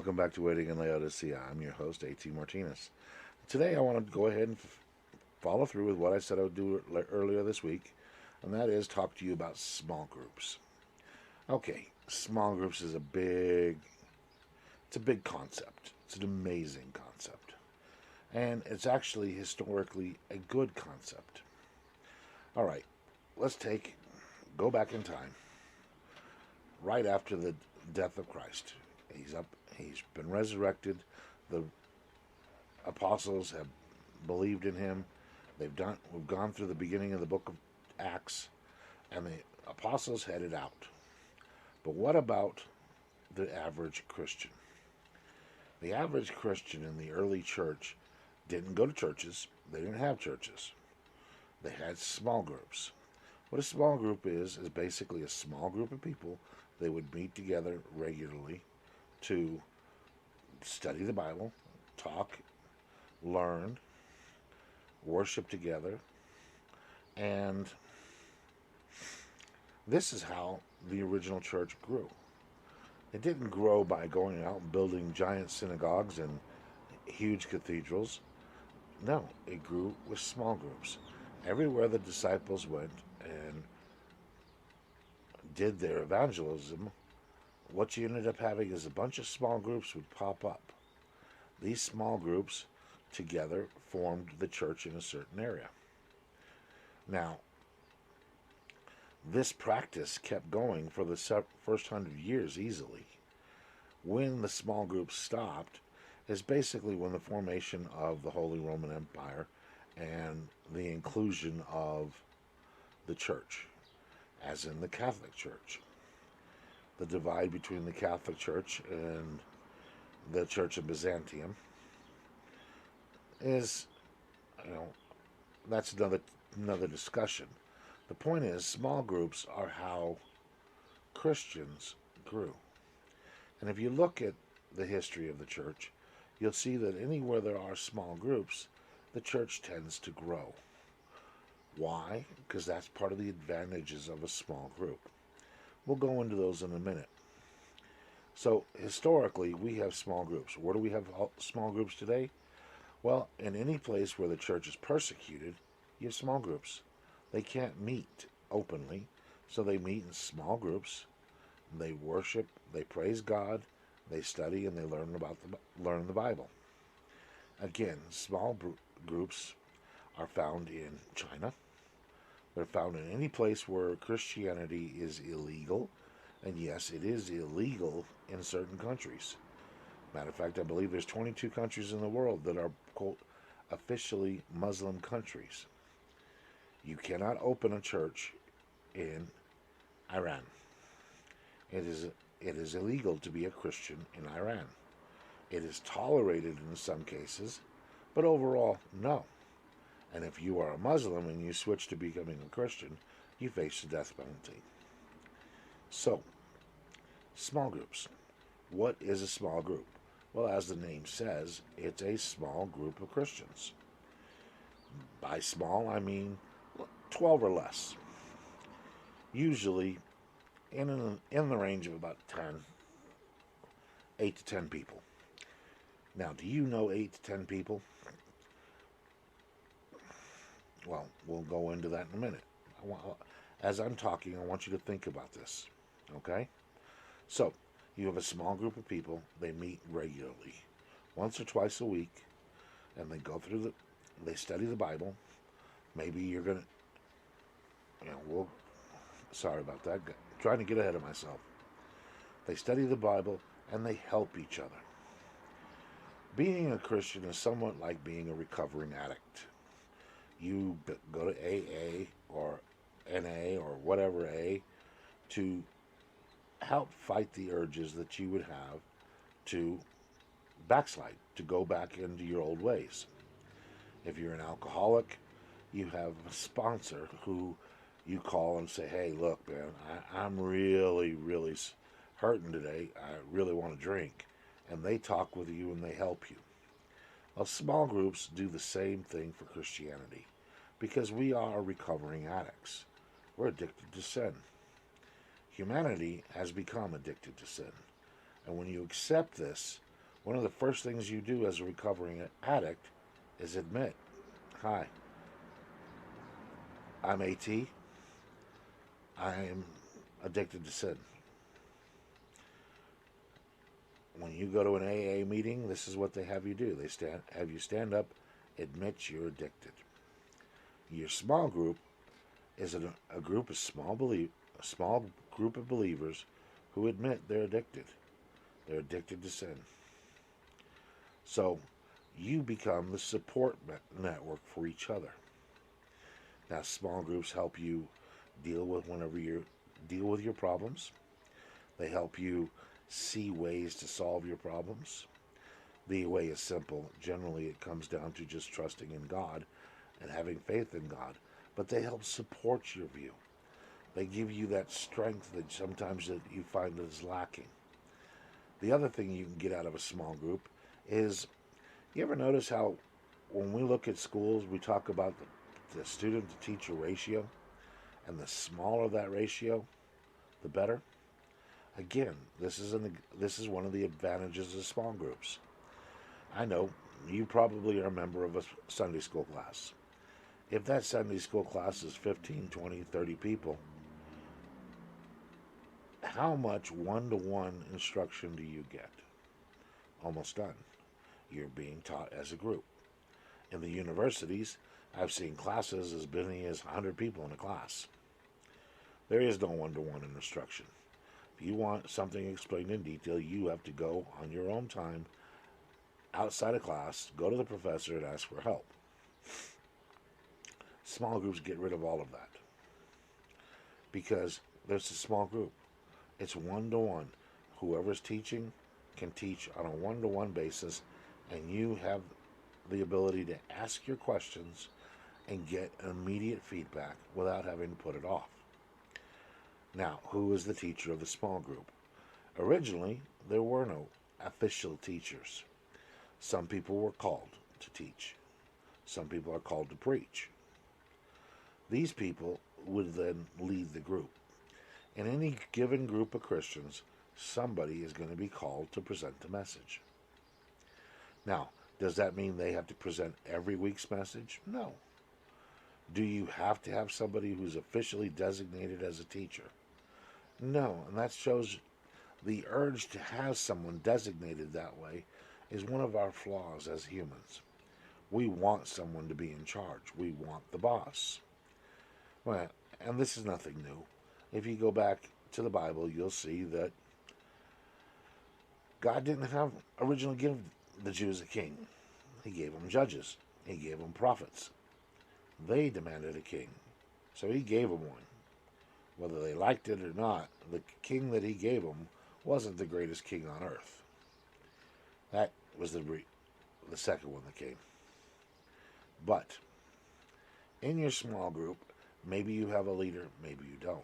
Welcome back to Waiting in Laodicea. I'm your host, A.T. Martinez. Today I want to go ahead and follow through with what I said I would do earlier this week, and that is talk to you about small groups. Okay, small groups is it's a big concept. It's an amazing concept. And it's actually historically a good concept. All right, let's go back in time, right after the death of Christ. He's been resurrected. The apostles have believed in him. We've gone through the beginning of the book of Acts, and the apostles headed out. But what about the average Christian? The average Christian in the early church didn't go to churches. They didn't have churches. They had small groups. What a small group is basically a small group of people. They would meet together regularly to study the Bible, talk, learn, worship together, and this is how the original church grew. It didn't grow by going out and building giant synagogues and huge cathedrals. No, it grew with small groups. Everywhere the disciples went and did their evangelism, what you ended up having is a bunch of small groups would pop up. These small groups together formed the church in a certain area. Now, this practice kept going for the first 100 years easily. When the small groups stopped is basically when the formation of the Holy Roman Empire and the inclusion of the church, as in the Catholic Church. The divide between the Catholic Church and the Church of Byzantium is, that's another discussion. The point is, small groups are how Christians grew. And if you look at the history of the church, you'll see that anywhere there are small groups, the church tends to grow. Why? Because that's part of the advantages of a small group. We'll go into those in a minute. So, historically, we have small groups. Where do we have small groups today? Well, in any place where the church is persecuted, you have small groups. They can't meet openly, so they meet in small groups. They worship, they praise God, they study, and they learn the Bible. Again, small groups are found in China. They're found in any place where Christianity is illegal. And yes, it is illegal in certain countries. Matter of fact, I believe there's 22 countries in the world that are, quote, officially Muslim countries. You cannot open a church in Iran. It is illegal to be a Christian in Iran. It is tolerated in some cases, but overall, no. And if you are a Muslim and you switch to becoming a Christian, you face the death penalty. So, small groups. What is a small group? Well, as the name says, it's a small group of Christians. By small, I mean 12 or less. Usually in the range of about 8 to 10 people. Now, do you know 8 to 10 people? Well, we'll go into that in a minute. As I'm talking, I want you to think about this. Okay? So, you have a small group of people. They meet regularly, once or twice a week, and they go through they study the Bible. Maybe you're going to, sorry about that. Trying to get ahead of myself. They study the Bible, and they help each other. Being a Christian is somewhat like being a recovering addict. You go to AA or NA or whatever A to help fight the urges that you would have to backslide, to go back into your old ways. If you're an alcoholic, you have a sponsor who you call and say, hey, look, man, I'm really, really hurting today. I really want to drink. And they talk with you and they help you. Well, small groups do the same thing for Christianity because we are recovering addicts. We're addicted to sin. Humanity has become addicted to sin. And when you accept this, One of the first things you do as a recovering addict is admit, hi, I'm AT. I am addicted to sin. When you go to an AA meeting, this is what they have you do. They have you stand up, admit you're addicted. Your small group is a group of a small group of believers who admit they're addicted. They're addicted to sin. So you become the support network for each other. Now, small groups help you deal with your problems. They help you see ways to solve your problems. The way is simple. Generally, it comes down to just trusting in God and having faith in God. But they help support your view. They give you that strength that sometimes that you find that is lacking. The other thing you can get out of a small group is, you ever notice how when we look at schools, we talk about the student to teacher ratio, and the smaller that ratio, the better? Again, this is one of the advantages of small groups. I know you probably are a member of a Sunday school class. If that Sunday school class is 15, 20, 30 people, how much one-to-one instruction do you get? Almost none. You're being taught as a group. In the universities, I've seen classes as many as 100 people in a class. There is no one-to-one instruction. If you want something explained in detail, you have to go on your own time, outside of class, go to the professor and ask for help. Small groups get rid of all of that because there's a small group. It's one-to-one. Whoever's teaching can teach on a one-to-one basis, and you have the ability to ask your questions and get immediate feedback without having to put it off. Now, who is the teacher of the small group? Originally, there were no official teachers. Some people were called to teach. Some people are called to preach. These people would then lead the group. In any given group of Christians, somebody is going to be called to present the message. Now, does that mean they have to present every week's message? No. Do you have to have somebody who's officially designated as a teacher? No, and that shows the urge to have someone designated that way is one of our flaws as humans. We want someone to be in charge. We want the boss. Well, and this is nothing new. If you go back to the Bible, you'll see that God didn't originally give the Jews a king. He gave them judges. He gave them prophets. They demanded a king, so he gave them one. Whether they liked it or not, the king that he gave them wasn't the greatest king on earth. That was the second one that came. But in your small group, maybe you have a leader, maybe you don't.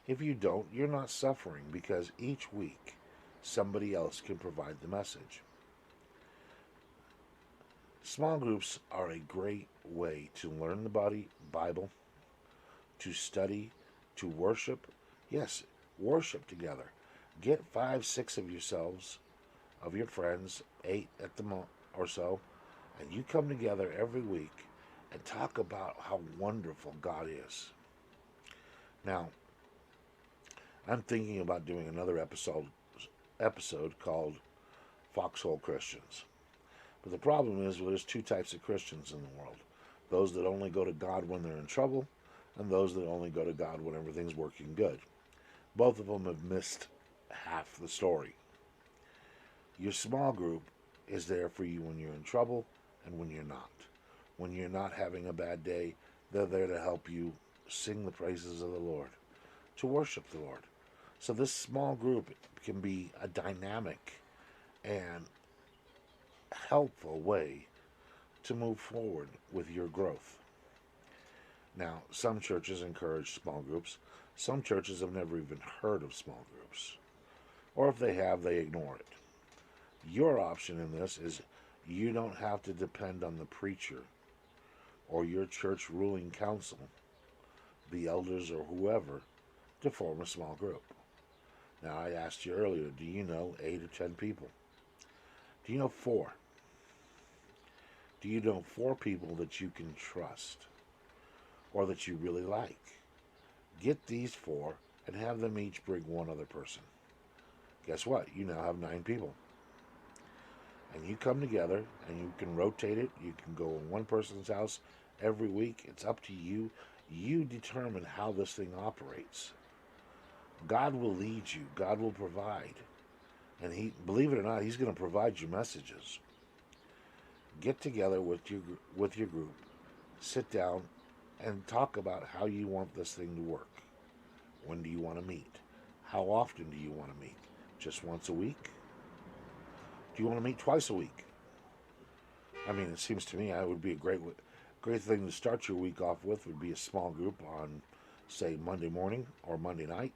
If you don't, you're not suffering because each week somebody else can provide the message. Small groups are a great way to learn the Bible, to study, to worship. Yes, worship together. Get 5, 6 of yourselves, of your friends, 8 at the most or so, and you come together every week and talk about how wonderful God is. Now, I'm thinking about doing another episode called Foxhole Christians. But the problem is, well, there's 2 types of Christians in the world. Those that only go to God when they're in trouble, and those that only go to God when everything's working good. Both of them have missed half the story. Your small group is there for you when you're in trouble and when you're not. When you're not having a bad day, they're there to help you sing the praises of the Lord, to worship the Lord. So this small group can be a dynamic and helpful way to move forward with your growth. Now, some churches encourage small groups. Some churches have never even heard of small groups. Or if they have, they ignore it. Your option in this is you don't have to depend on the preacher or your church ruling council, the elders or whoever, to form a small group. Now, I asked you earlier, do you know 8 or 10 people? Do you know four? Do you know four people that you can trust or that you really like? Get these four and have them each bring one other person. Guess what? You now have 9 people. And you come together and you can rotate it. You can go in one person's house every week. It's up to you. You determine how this thing operates. God will lead you. God will provide. And he, believe it or not, he's going to provide you messages. Get together with your group. Sit down and talk about how you want this thing to work. When do you want to meet? How often do you want to meet? Just once a week? Do you want to meet twice a week? I mean, it seems to me it would be a great thing to start your week off with would be a small group on, say, Monday morning or Monday night.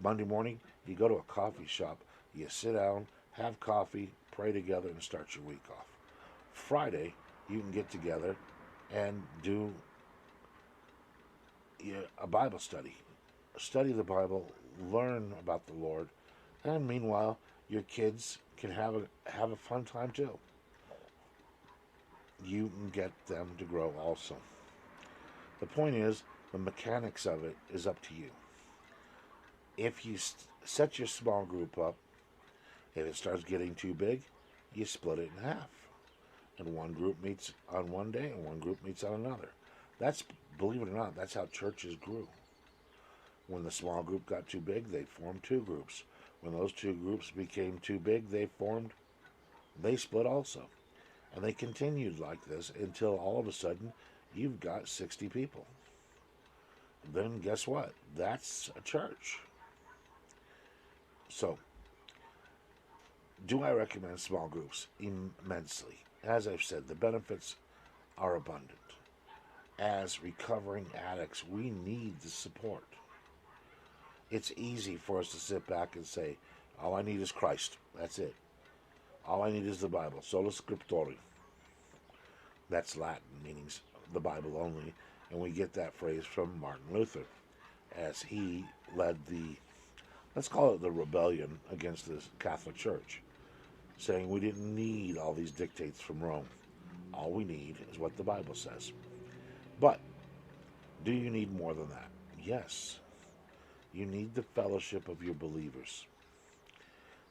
Monday morning, you go to a coffee shop, you sit down, have coffee, pray together, and start your week off. Friday, you can get together and do a Bible study. Study the Bible, learn about the Lord, and meanwhile, your kids can have a fun time too. You can get them to grow also. The point is, the mechanics of it is up to you. If you set your small group up, if it starts getting too big, you split it in half. And one group meets on one day and one group meets on another. That's, believe it or not, that's how churches grew. When the small group got too big, they formed 2 groups. When those 2 groups became too big, they split also. And they continued like this until all of a sudden you've got 60 people. Then guess what? That's a church. So, do I recommend small groups? Immensely. As I've said, the benefits are abundant. As recovering addicts, we need the support. It's easy for us to sit back and say, all I need is Christ. That's it. All I need is the Bible. Sola Scriptura. That's Latin, meaning the Bible only. And we get that phrase from Martin Luther, as he led let's call it the rebellion against the Catholic Church, saying we didn't need all these dictates from Rome. All we need is what the Bible says. But do you need more than that? Yes. You need the fellowship of your believers.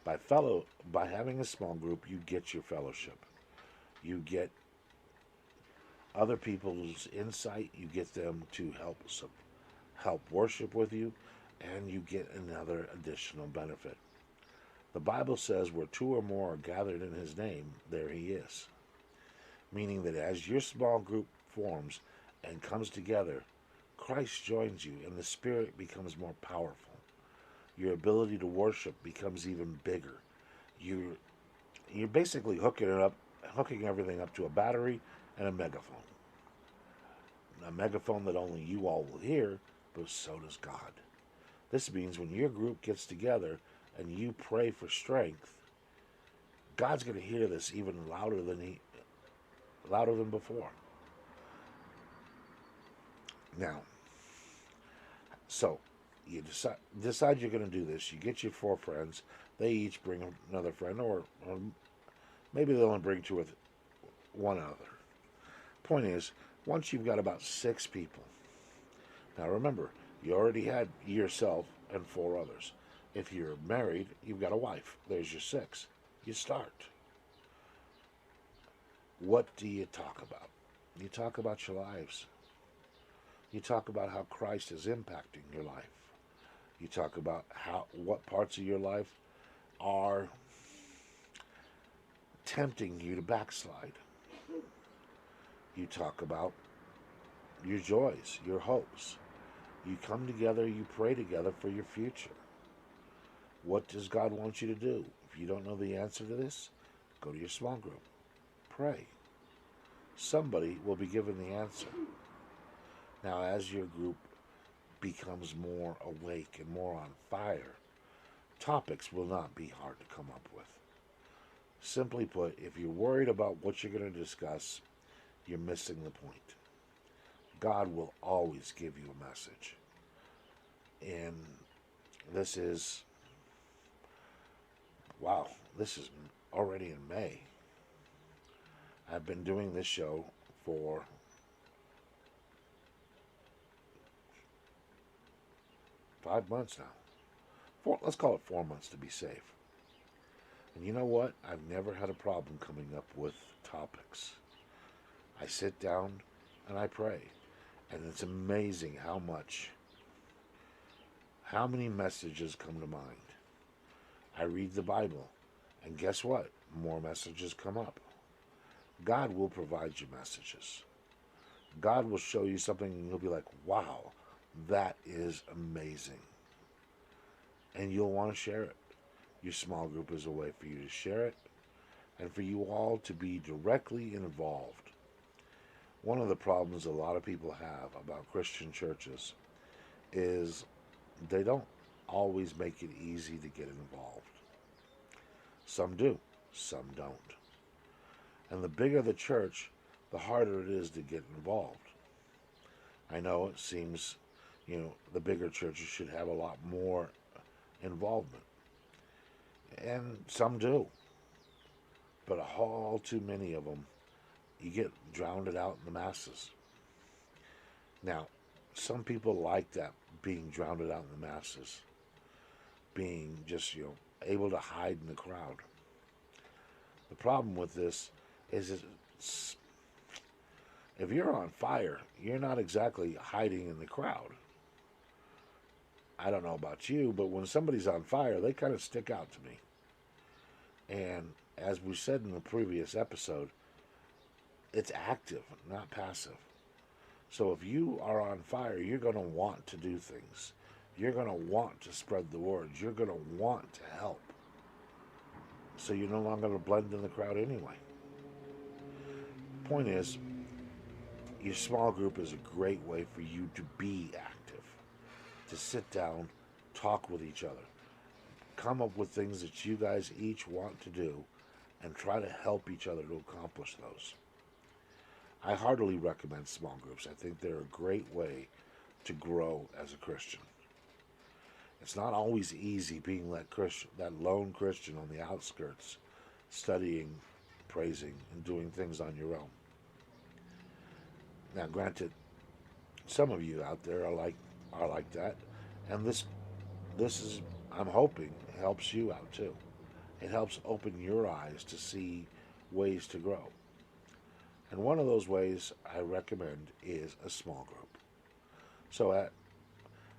By having a small group, you get your fellowship. You get other people's insight. You get them to help worship with you, and you get another additional benefit. The Bible says where 2 or more are gathered in his name, there he is. Meaning that as your small group forms and comes together, Christ joins you and the Spirit becomes more powerful. Your ability to worship becomes even bigger. You're basically hooking everything up to a battery and a megaphone. A megaphone that only you all will hear, but so does God. This means when your group gets together and you pray for strength, God's going to hear this even louder than before. Now, so you decide you're going to do this. You get your 4 friends. They each bring another friend, or maybe they'll only bring 2 or one other. Point is, once you've got about 6 people. Now remember, you already had yourself and 4 others. If you're married, you've got a wife. There's your 6. You start. What do you talk about? You talk about your lives. You talk about how Christ is impacting your life. You talk about what parts of your life are tempting you to backslide. You talk about your joys, your hopes. You come together, you pray together for your future. What does God want you to do? If you don't know the answer to this, go to your small group. Pray. Somebody will be given the answer. Now, as your group becomes more awake and more on fire, topics will not be hard to come up with. Simply put, if you're worried about what you're going to discuss, you're missing the point. God will always give you a message. And this is already in May. I've been doing this show for 5 months now. Let's call it 4 months to be safe. And you know what? I've never had a problem coming up with topics. I sit down and I pray. And it's amazing how many messages come to mind. I read the Bible, and guess what? More messages come up. God will provide you messages. God will show you something and you'll be like, wow, that is amazing. And you'll want to share it. Your small group is a way for you to share it and for you all to be directly involved. One of the problems a lot of people have about Christian churches is they don't always make it easy to get involved. Some do, some don't. And the bigger the church, the harder it is to get involved. I know it seems, the bigger churches should have a lot more involvement. And some do. But all too many of them, you get drowned out in the masses. Now, some people like that, being drowned out in the masses. Being just, able to hide in the crowd. The problem with this is if you're on fire, you're not exactly hiding in the crowd. I don't know about you, but when somebody's on fire, they kind of stick out to me. And as we said in the previous episode, it's active, not passive. So if you are on fire, you're going to want to do things. You're going to want to spread the word. You're going to want to help. So you're no longer going to blend in the crowd anyway. Point is, your small group is a great way for you to be active, to sit down, talk with each other, come up with things that you guys each want to do, and try to help each other to accomplish those. I heartily recommend small groups. I think they're a great way to grow as a Christian. It's not always easy being that lone Christian on the outskirts, studying, praising, and doing things on your own. Now, granted, some of you out there are like that, and this is, I'm hoping, helps you out too. It helps open your eyes to see ways to grow. And one of those ways I recommend is a small group. So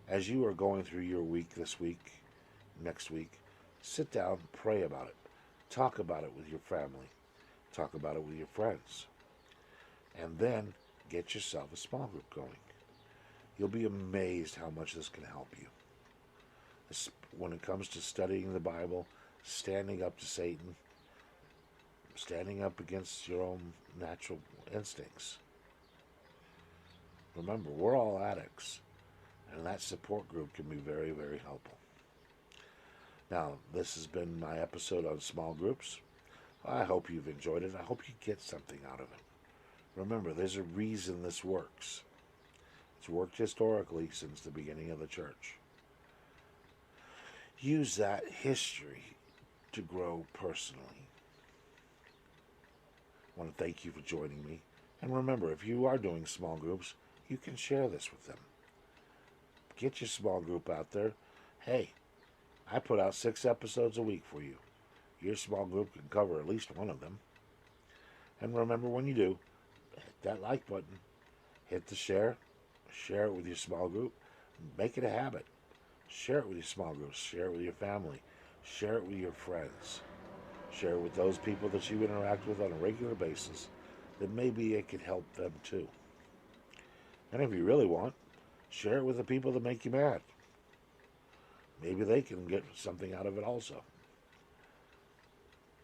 as you are going through your week this week, next week, sit down, pray about it. Talk about it with your family. Talk about it with your friends. And then get yourself a small group going. You'll be amazed how much this can help you. When it comes to studying the Bible, standing up to Satan, standing up against your own natural instincts. Remember, we're all addicts, and that support group can be very, very helpful. Now, this has been my episode on small groups. I hope you've enjoyed it. I hope you get something out of it. Remember, there's a reason this works. It's worked historically since the beginning of the church. Use that history to grow personally. I want to thank you for joining me. And remember, if you are doing small groups, you can share this with them. Get your small group out there. Hey, I put out 6 episodes a week for you. Your small group can cover at least one of them. And remember, when you do, hit that like button. Hit the share. Share it with your small group. Make it a habit. Share it with your small groups. Share it with your family. Share it with your friends. Share it with those people that you interact with on a regular basis, that maybe it could help them too. And if you really want, share it with the people that make you mad. Maybe they can get something out of it also.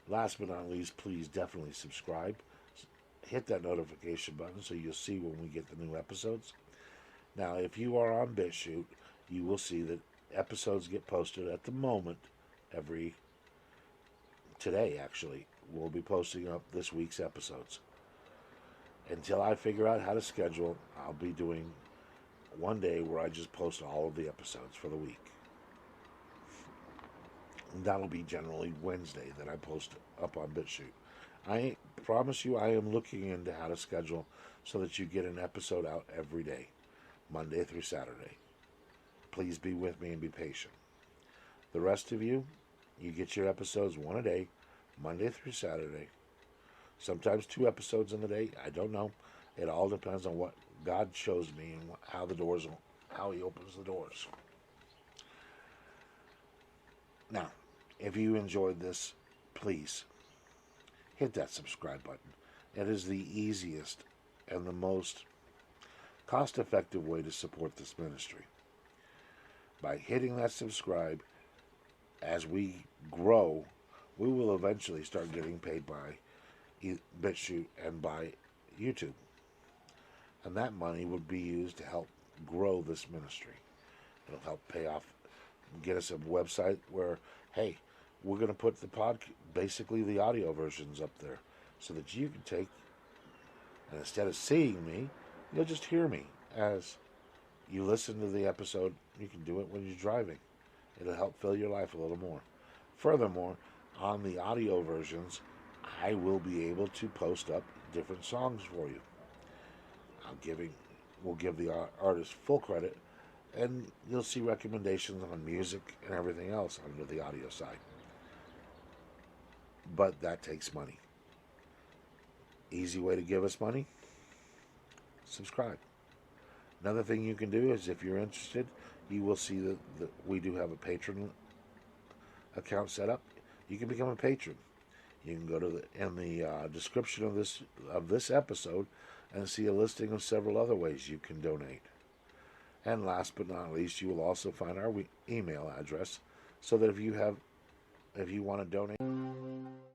Last but not least, please definitely subscribe. Hit that notification button so you'll see when we get the new episodes. Now, if you are on BitChute, you will see that episodes get posted at the moment today, actually. We'll be posting up this week's episodes. Until I figure out how to schedule, I'll be doing one day where I just post all of the episodes for the week. And that'll be generally Wednesday that I post up on BitChute. I promise you, I am looking into how to schedule so that you get an episode out every day, Monday through Saturday. Please be with me and be patient. The rest of you, you get your episodes one a day, Monday through Saturday. Sometimes 2 episodes in the day. I don't know. It all depends on what God shows me and how He opens the doors. Now, if you enjoyed this, please hit that subscribe button. It is the easiest and the most cost-effective way to support this ministry. By hitting that subscribe, as we grow, we will eventually start getting paid by BitChute and by YouTube. And that money would be used to help grow this ministry. It'll help pay off, get us a website where, hey, we're going to put basically the audio versions up there so that you can take, and instead of seeing me, you'll just hear me as you listen to the episode. You can do it when you're driving. It'll help fill your life a little more. Furthermore, on the audio versions, I will be able to post up different songs for you. We'll give the artist full credit, and you'll see recommendations on music and everything else under the audio side. But that takes money. Easy way to give us money? Subscribe. Another thing you can do is, if you're interested, you will see that we do have a Patreon account set up. You can become a patron. You can go to the description of this episode and see a listing of several other ways you can donate. And last but not least, you will also find our email address, so that if you want to donate.